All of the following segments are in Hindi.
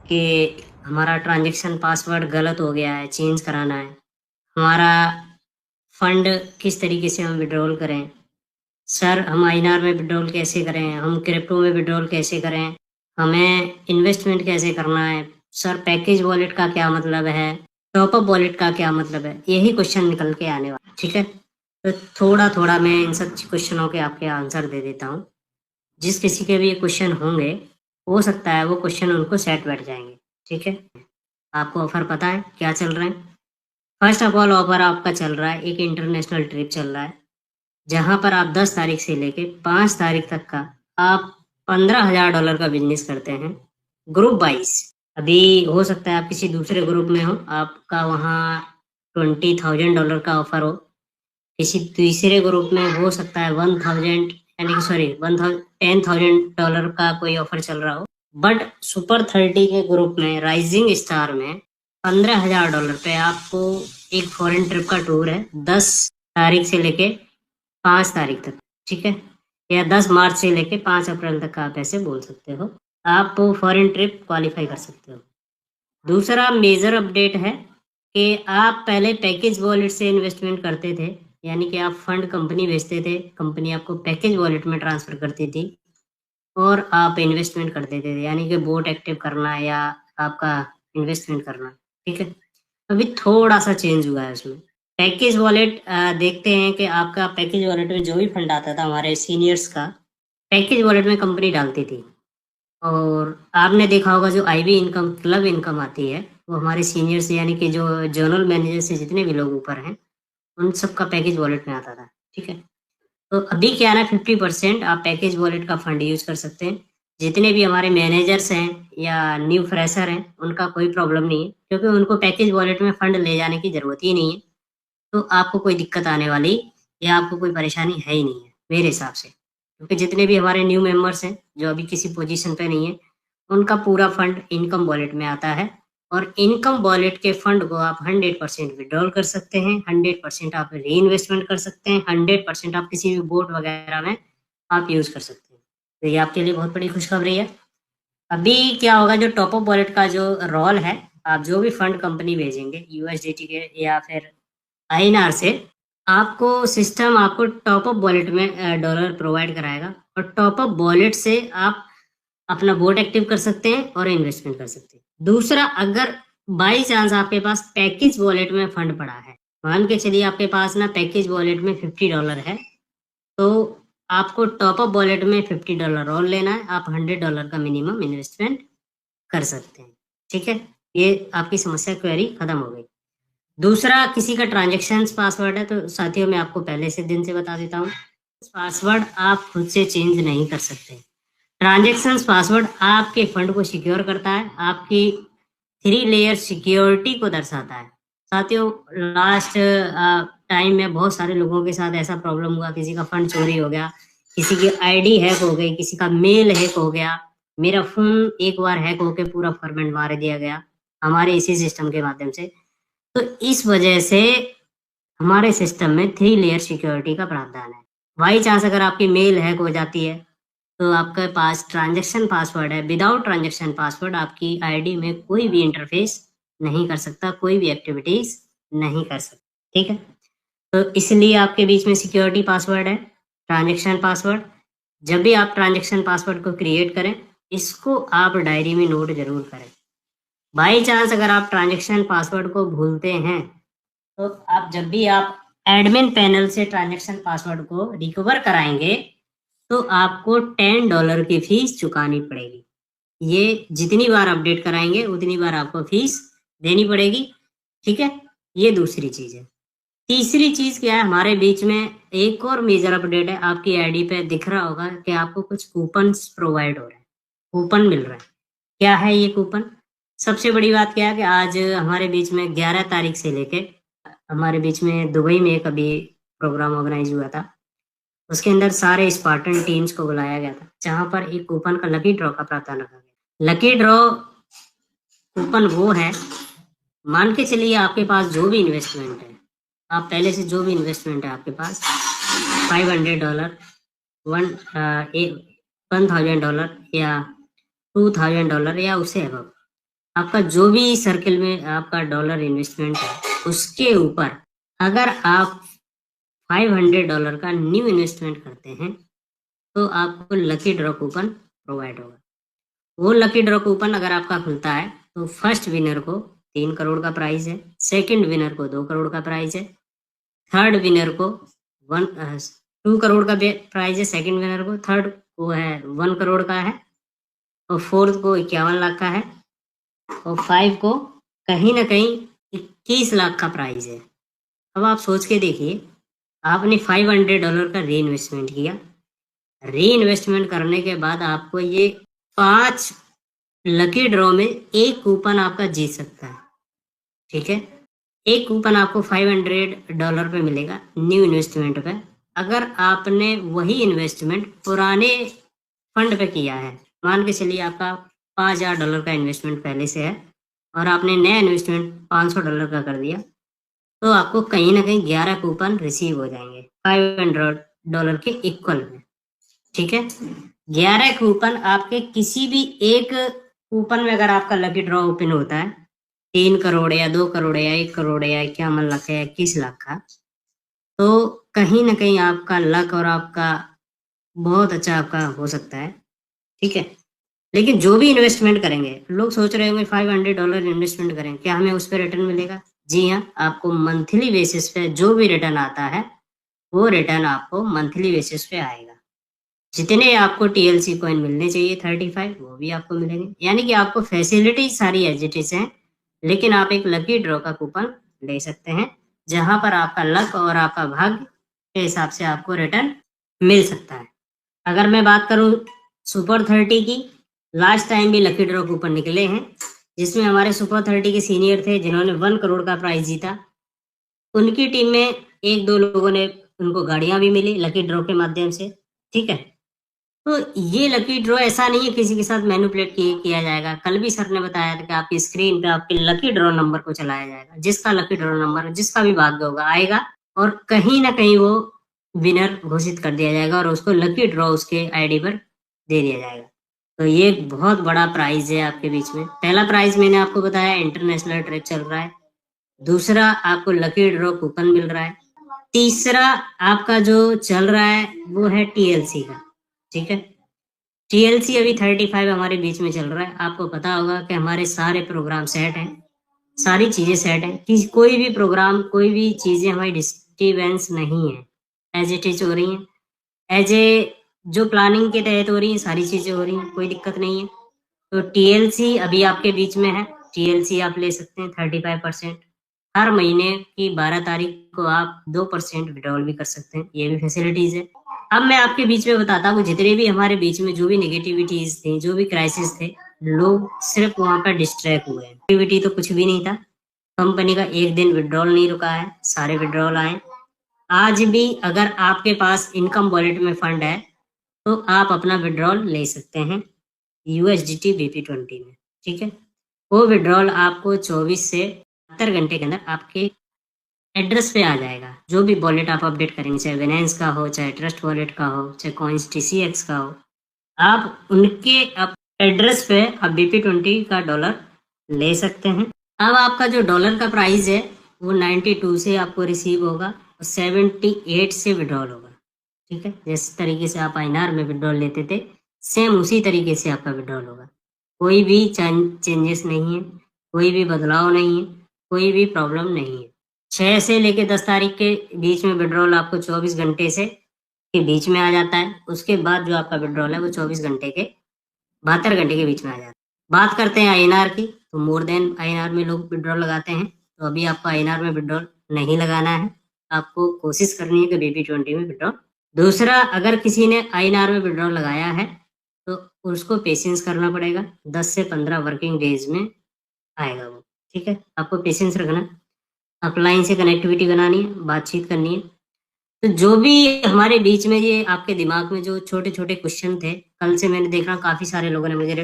कि हमारा ट्रांजैक्शन पासवर्ड गलत हो गया है, चेंज कराना है। हमारा फंड किस तरीके से हम विड्रॉल करें? सर, हम आईएनआर में विड्रॉल कैसे करें? हम क्रिप्टो में विड्रॉल कैसे करें? हमें इन्वेस्टमेंट कैसे करना है? सर, पैकेज वॉलेट का क्या मतलब है? टॉप अप वॉलेट का क्या मतलब है? यही क्वेश्चन निकल के आने वाला, ठीक है? तो थोड़ा-थोड़ा मैं इन सब क्वेश्चनों के आपके आंसर दे देता हूँ। जिस किसी के भी ये क्वेश्चन होंगे, हो सकता है वो क्वेश्चन उनको सेट बैठ जाएँगे, ठीक है? आपको ऑफ़र पता है क्या चल रहा है? फर्स्ट ऑफ ऑल ऑफ़र आपका चल रहा है, एक इंटरनेशनल ट्रिप चल रहा है, जहाँ पर आप 10 तारीख से लेके 5 तारीख तक का आप $15,000 का बिज़नेस करते हैं, ग्रुप वाइज़। अभी हो सकता है आप किसी दूसरे ग्रुप में हो, आपका वहाँ $20,000 का ऑफ़र हो, किसी तीसरे ग्रुप में हो सकता है 1000 यानी कि सॉरी 10,000 का कोई ऑफर चल रहा हो। बट सुपर 30 के ग्रुप में राइजिंग स्टार में $15,000 पे आपको एक फॉरेन ट्रिप का टूर है 10 तारीख से लेके 5 तारीख तक, ठीक है? या 10 मार्च से लेके 5 अप्रैल तक का आप ऐसे बोल सकते हो। आप फॉरेन ट्रिप क्वालिफाई कर सकते हो। दूसरा मेजर अपडेट है कि आप पहले पैकेज वॉलेट से इन्वेस्टमेंट करते थे, यानी कि आप फंड कंपनी भेजते थे, कंपनी आपको पैकेज वॉलेट में ट्रांसफर करती थी और आप इन्वेस्टमेंट कर देते थे, यानी कि बोट एक्टिव करना या आपका इन्वेस्टमेंट करना, ठीक है? अभी थोड़ा सा चेंज हुआ है उसमें। पैकेज वॉलेट देखते हैं कि आपका पैकेज वॉलेट में जो भी फंड आता था हमारे सीनियर्स का, पैकेज वॉलेट में कंपनी डालती थी। और आपने देखा होगा जो आईवी इनकम, क्लब इनकम आती है, वो हमारे सीनियर से यानी कि जो जनरल मैनेजर से जितने भी लोग ऊपर हैं, उन सबका पैकेज वॉलेट में आता था, ठीक है? तो अभी क्या है ना 50% आप पैकेज वॉलेट का फंड यूज़ कर सकते हैं। जितने भी हमारे मैनेजर्स हैं या न्यू फ्रेशर हैं, उनका कोई प्रॉब्लम नहीं है क्योंकि उनको पैकेज वॉलेट में फंड ले जाने की ज़रूरत ही नहीं है। तो आपको कोई दिक्कत आने वाली या आपको कोई परेशानी है ही नहीं है, मेरे हिसाब से। क्योंकि जितने भी हमारे न्यू मेंबर्स हैं, जो अभी किसी पोजीशन पे नहीं है, उनका पूरा फंड इनकम वॉलेट में आता है और इनकम वॉलेट के फंड को आप 100% विथड्रॉल कर सकते हैं, 100% आप रीइन्वेस्टमेंट कर सकते हैं, 100% आप किसी भी बोट वगैरह में आप यूज़ कर सकते हैं। तो ये आपके लिए बहुत बड़ी खुशखबरी है। अभी क्या होगा जो टॉप अप वॉलेट का जो रोल है, आप जो भी फंड कंपनी भेजेंगे यूएसडीटी के या फिर आईएनआर से, आपको सिस्टम आपको टॉप अप वॉलेट में डॉलर प्रोवाइड कराएगा और टॉप अप वॉलेट से आप अपना बोट एक्टिव कर सकते हैं और इन्वेस्टमेंट कर सकते हैं। दूसरा, अगर बाई चांस आपके पास पैकेज वॉलेट में फंड पड़ा है, मान के चलिए आपके पास ना पैकेज वॉलेट में $50 है, तो आपको टॉप अप वॉलेट में $50 और लेना है, आप $100 का मिनिमम इन्वेस्टमेंट कर सकते हैं, ठीक है? ये आपकी समस्या क्वेरी खत्म हो गई। दूसरा, किसी का ट्रांजैक्शंस पासवर्ड है तो साथियों मैं आपको पहले से दिन से बता देता हूँ, पासवर्ड आप खुद से चेंज नहीं कर सकते। ट्रांजैक्शंस पासवर्ड आपके फंड को सिक्योर करता है, आपकी 3 लेयर सिक्योरिटी को दर्शाता है। साथियों, लास्ट टाइम में बहुत सारे लोगों के साथ ऐसा प्रॉब्लम हुआ, किसी का फंड चोरी हो गया, किसी की आईडी हैक हो गई, किसी का मेल हैक हो गया, मेरा फ़ोन एक बार हैक होके पूरा फॉर्मेट मार दिया गया, हमारे इसी सिस्टम के माध्यम से। तो इस वजह से हमारे सिस्टम में 3 लेयर सिक्योरिटी का प्रावधान है। बाई चांस अगर आपकी मेल हैक हो जाती है, तो आपके पास ट्रांज़ैक्शन पासवर्ड है, विदाउट ट्रांज़ैक्शन पासवर्ड आपकी आईडी में कोई भी इंटरफ़ेस नहीं कर सकता, कोई भी एक्टिविटीज़ नहीं कर सकता, ठीक है? तो इसलिए आपके बीच में सिक्योरिटी पासवर्ड है, ट्रांज़ैक्शन पासवर्ड। जब भी आप ट्रांज़ैक्शन पासवर्ड को क्रिएट करें, इसको आप डायरी में नोट ज़रूर करें। बाई चांस अगर आप ट्रांज़ैक्शन पासवर्ड को भूलते हैं, तो आप जब भी आप एडमिन पैनल से ट्रांजैक्शन पासवर्ड को रिकवर कराएंगे, तो आपको $10 की फीस चुकानी पड़ेगी। ये जितनी बार अपडेट कराएंगे उतनी बार आपको फीस देनी पड़ेगी, ठीक है? ये दूसरी चीज़ है। तीसरी चीज़ क्या है, हमारे बीच में एक और मेजर अपडेट है, आपकी आईडी पे दिख रहा होगा कि आपको कुछ कूपन्स प्रोवाइड हो रहे हैं, कूपन मिल रहा है। क्या है ये कूपन? सबसे बड़ी बात क्या है कि आज हमारे बीच में 11 तारीख से लेके हमारे बीच में दुबई में एक अभी प्रोग्राम ऑर्गेनाइज हुआ था। उसके अंदर सारे स्पार्टन टीम्स को बुलाया गया था, जहाँ पर एक कूपन का लकी ड्रॉ का प्रावधान रखा गया। लकी ड्रॉ कूपन वो है, मान के चलिए आपके पास जो भी इन्वेस्टमेंट है, आप पहले से जो भी इन्वेस्टमेंट है आपके पास $500, वन $1000 या $2000 या उससे अबव, आपका जो भी सर्किल में आपका डॉलर इन्वेस्टमेंट है उसके ऊपर अगर आप $500 का न्यू इन्वेस्टमेंट करते हैं तो आपको लकी ड्रॉ कूपन प्रोवाइड होगा। वो लकी ड्रॉ कूपन अगर आपका खुलता है तो फर्स्ट विनर को 3 करोड़ का प्राइज है, सेकंड विनर को 2 करोड़ का प्राइज है, थर्ड विनर को 2 करोड़ का प्राइज है सेकंड विनर को, थर्ड को है 1 करोड़ का है, और फोर्थ को 51 लाख का है, और 5 को कहीं ना कहीं 21 लाख का प्राइज है। अब आप सोच के देखिए, आपने $500 का री इन्वेस्टमेंट किया, री इन्वेस्टमेंट करने के बाद आपको ये 5 लकी ड्रॉ में एक कूपन आपका जीत सकता है। ठीक है, एक कूपन आपको $500 पे मिलेगा न्यू इन्वेस्टमेंट पे। अगर आपने वही इन्वेस्टमेंट पुराने फंड पे किया है, मान के चलिए आपका $5000 का इन्वेस्टमेंट पहले से है और आपने नया इन्वेस्टमेंट $500 का कर दिया, तो आपको कहीं ना कहीं 11 कूपन रिसीव हो जाएंगे $500 के इक्वल में। ठीक है, 11 कूपन आपके किसी भी एक कूपन में अगर आपका लकी ड्रॉ ओपन होता है 3 करोड़ या 2 करोड़ या 1 करोड़ या 51 लाख या 21 लाख का, तो कहीं ना कहीं आपका लक और आपका बहुत अच्छा आपका हो सकता है। ठीक है, लेकिन जो भी इन्वेस्टमेंट करेंगे, लोग सोच रहे होंगे $500 इन्वेस्टमेंट करें, क्या हमें उस पर रिटर्न मिलेगा? जी हाँ, आपको मंथली बेसिस पे जो भी रिटर्न आता है वो रिटर्न आपको मंथली बेसिस पे आएगा। जितने आपको टीएलसी कॉइन मिलने चाहिए 35 वो भी आपको मिलेंगे, यानी कि आपको फैसिलिटी सारी एज इट इज है, लेकिन आप एक लकी ड्रॉ का कूपन ले सकते हैं जहां पर आपका लक और आपका भाग्य के हिसाब से आपको रिटर्न मिल सकता है। अगर मैं बात करूं सुपर 30 की, लास्ट टाइम भी लकी ड्रॉ कूपन निकले हैं जिसमें हमारे सुपर 30 के सीनियर थे जिन्होंने 1 करोड़ का प्राइज जीता। उनकी टीम में 1-2 लोगों ने उनको गाड़ियां भी मिली लकी ड्रॉ के माध्यम से। ठीक है, तो ये लकी ड्रॉ ऐसा नहीं है किसी के साथ मैनिपुलेट किया जाएगा। कल भी सर ने बताया था कि आपकी स्क्रीन पे आपके लकी ड्रॉ नंबर को चलाया जाएगा, जिसका लकी ड्रॉ नंबर जिसका भी भाग्य होगा आएगा और कहीं ना कहीं वो विनर घोषित कर दिया जाएगा और उसको लकी ड्रॉ उसके आईडी पर दे दिया जाएगा। तो ये एक बहुत बड़ा प्राइज है आपके बीच में। पहला प्राइज मैंने आपको बताया इंटरनेशनल ट्रिप चल रहा है, दूसरा आपको लकी ड्रॉ कूपन मिल रहा है, तीसरा आपका जो चल रहा है वो है टीएलसी का। ठीक है, टीएलसी अभी 35 हमारे बीच में चल रहा है। आपको पता होगा कि हमारे सारे प्रोग्राम सेट हैं, सारी चीजें सेट हैं कि कोई भी प्रोग्राम कोई भी चीजें हमारी डिस्टर्बेंस नहीं है, एज इट इज हो रही हैं, एज ए जो प्लानिंग के तहत हो रही है सारी चीजें हो रही हैं, कोई दिक्कत नहीं है। तो टीएलसी अभी आपके बीच में है, टीएलसी आप ले सकते हैं 35%। हर महीने की 12 तारीख को आप 2% विड्रॉल भी कर सकते हैं, ये भी फैसिलिटीज है। अब मैं आपके बीच में बताता हूँ जितने भी हमारे बीच में जो भी नेगेटिविटीज थी, जो भी क्राइसिस थे, लोग सिर्फ वहां पर डिस्ट्रैक्ट हुए हैं। नेगेटिविटी तो कुछ भी नहीं था, कंपनी का एक दिन विड्रॉल नहीं रुका है, सारे विड्रॉल आए। आज भी अगर आपके पास इनकम वॉलेट में फंड है तो आप अपना विड्रॉल ले सकते हैं USDT BP20 में। ठीक है, वो विड्रॉल आपको 24 से 72 घंटे के अंदर आपके एड्रेस पे आ जाएगा। जो भी वॉलेट आप अपडेट करेंगे, चाहे विनेंस का हो, चाहे ट्रस्ट वॉलेट का हो, चाहे कॉइन्स TCX का हो, आप उनके एड्रेस पे आप BP20 का डॉलर ले सकते हैं। अब आपका जो डॉलर का प्राइस है वो 92 से आपको रिसीव होगा और 78 से विड्रॉल होगा। ठीक है, जिस तरीके से आप INR में विड्रॉल लेते थे सेम उसी तरीके से आपका विड्रॉल होगा। कोई भी चेंजेस नहीं है, कोई भी बदलाव नहीं है, कोई भी प्रॉब्लम नहीं है। 6 से लेके 10 तारीख के बीच में विड्रॉल आपको 24 घंटे से के बीच में आ जाता है। उसके बाद जो आपका विड्रॉल है वो 24 घंटे के 72 घंटे के बीच में आ जाता है। बात करते हैं INR की, तो मोर देन INR में लोग विड्रॉल लगाते हैं, तो अभी आपको INR में विड्रॉल नहीं लगाना है, आपको कोशिश करनी है कि BP20 में विड्रॉल। दूसरा, अगर किसी ने INR में विड्रॉल लगाया है तो उसको पेशेंस करना पड़ेगा, 10 से 15 वर्किंग डेज में आएगा वो। ठीक है, आपको पेशेंस रखना, अपलाइन से कनेक्टिविटी बनानी है, बातचीत करनी है। तो जो भी हमारे बीच में ये आपके दिमाग में जो छोटे छोटे क्वेश्चन थे, कल से मैंने देख रहा हूँ काफी सारे लोगों ने मुझे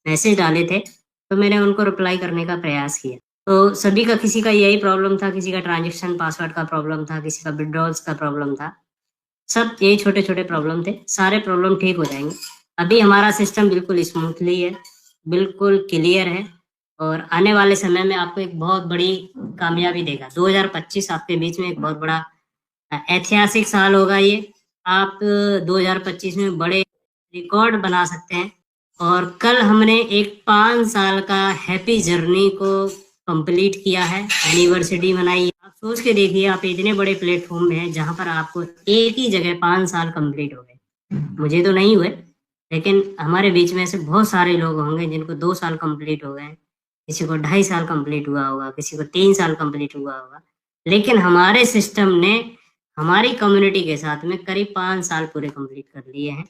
मैसेज डाले थे, तो मैंने उनको रिप्लाई करने का प्रयास किया। तो सभी का किसी का यही प्रॉब्लम था, किसी का ट्रांजेक्शन पासवर्ड का प्रॉब्लम था, किसी का विड्रॉल्स का प्रॉब्लम था, सब यही छोटे छोटे प्रॉब्लम थे, सारे प्रॉब्लम ठीक हो जाएंगे। अभी हमारा सिस्टम बिल्कुल स्मूथली है, बिल्कुल क्लियर है और आने वाले समय में आपको एक बहुत बड़ी कामयाबी देगा। 2025 आपके बीच में एक बहुत बड़ा ऐतिहासिक साल होगा ये। आप 2025 में बड़े रिकॉर्ड बना सकते हैं और कल हमने एक 5 साल का हैप्पी जर्नी को कंप्लीट किया है, एनिवर्सरी मनाई। आप सोच के देखिए, आप इतने बड़े प्लेटफॉर्म में हैं जहां पर आपको एक ही जगह 5 साल कंप्लीट हो गए। मुझे तो नहीं हुए, लेकिन हमारे बीच में ऐसे बहुत सारे लोग होंगे जिनको 2 साल कंप्लीट हो गए, किसी को 2.5 साल कंप्लीट हुआ होगा, किसी को 3 साल कंप्लीट हुआ होगा। लेकिन हमारे सिस्टम ने हमारी कम्युनिटी के साथ में करीब 5 साल पूरे कंप्लीट कर लिए हैं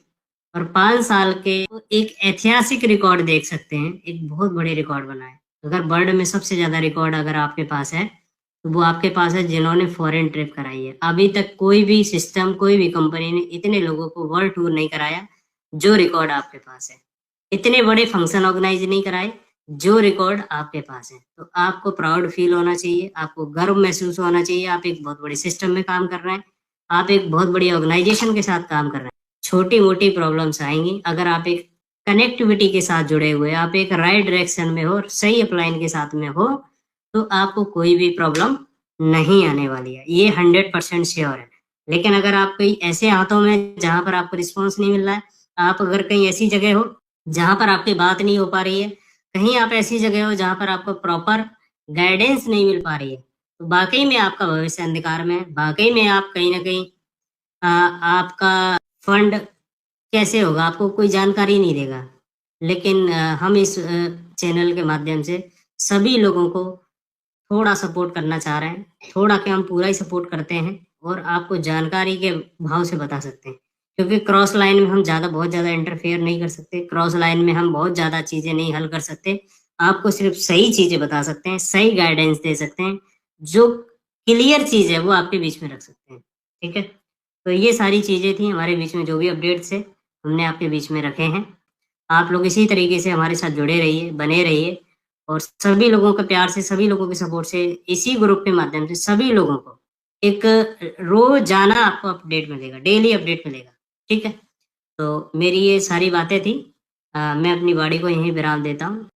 और 5 साल के एक ऐतिहासिक रिकॉर्ड देख सकते हैं, एक बहुत बड़े रिकॉर्ड बना है। अगर वर्ल्ड में सबसे ज़्यादा रिकॉर्ड अगर आपके पास है, तो वो आपके पास है जिन्होंने फॉरेन ट्रिप कराई है। अभी तक कोई भी सिस्टम, कोई भी कंपनी ने इतने लोगों को वर्ल्ड टूर नहीं कराया जो रिकॉर्ड आपके पास है। इतने बड़े फंक्शन ऑर्गेनाइज नहीं कराए जो रिकॉर्ड आपके पास है। तो आपको प्राउड फील होना चाहिए, आपको गर्व महसूस होना चाहिए। आप एक बहुत बड़े सिस्टम में काम कर रहे हैं, आप एक बहुत बड़ी ऑर्गेनाइजेशन के साथ काम कर रहे हैं। छोटी-मोटी प्रॉब्लम्स आएँगी, अगर आप एक कनेक्टिविटी के साथ जुड़े हुए, आप एक राइट डायरेक्शन में हो, सही अपलाइन के साथ में हो, तो आपको कोई भी प्रॉब्लम नहीं आने वाली है। ये 100% श्योर है। लेकिन अगर आप कहीं ऐसे हाथों में जहाँ पर आपको रिस्पॉन्स नहीं मिल रहा है, आप अगर कहीं ऐसी जगह हो जहाँ पर आपकी बात नहीं हो पा रही है, कहीं आप ऐसी जगह हो जहाँ पर आपको प्रॉपर गाइडेंस नहीं मिल पा रही है, तो वाक़ई में आपका भविष्य अंधकार में है। वाक़ई में आप कहीं न कहीं आपका फंड कैसे होगा, आपको कोई जानकारी नहीं देगा। लेकिन हम इस चैनल के माध्यम से सभी लोगों को थोड़ा सपोर्ट करना चाह रहे हैं। थोड़ा क्या, हम पूरा ही सपोर्ट करते हैं और आपको जानकारी के भाव से बता सकते हैं। क्योंकि क्रॉस लाइन में हम बहुत ज़्यादा इंटरफेयर नहीं कर सकते। क्रॉस लाइन में हम बहुत ज़्यादा चीज़ें नहीं हल कर सकते। आपको सिर्फ़ सही चीज़ें बता सकते हैं, सही गाइडेंस दे सकते हैं। जो क्लियर चीज़ है वो आपके बीच में रख सकते हैं। ठीक है? तो ये सारी चीज़ें थी हमारे बीच में, जो भी अपडेट्स थे, हमने आपके बीच में रखे हैं। आप लोग इसी तरीके से हमारे साथ जुड़े रहिए, बने रहिए और सभी लोगों के प्यार से, सभी लोगों के सपोर्ट से, इसी ग्रुप के माध्यम से सभी लोगों को एक रोज़ाना आपको अपडेट मिलेगा, डेली अपडेट मिलेगा। ठीक है? तो मेरी ये सारी बातें थी। मैं अपनी वाणी को यहीं विराम देता हूँ।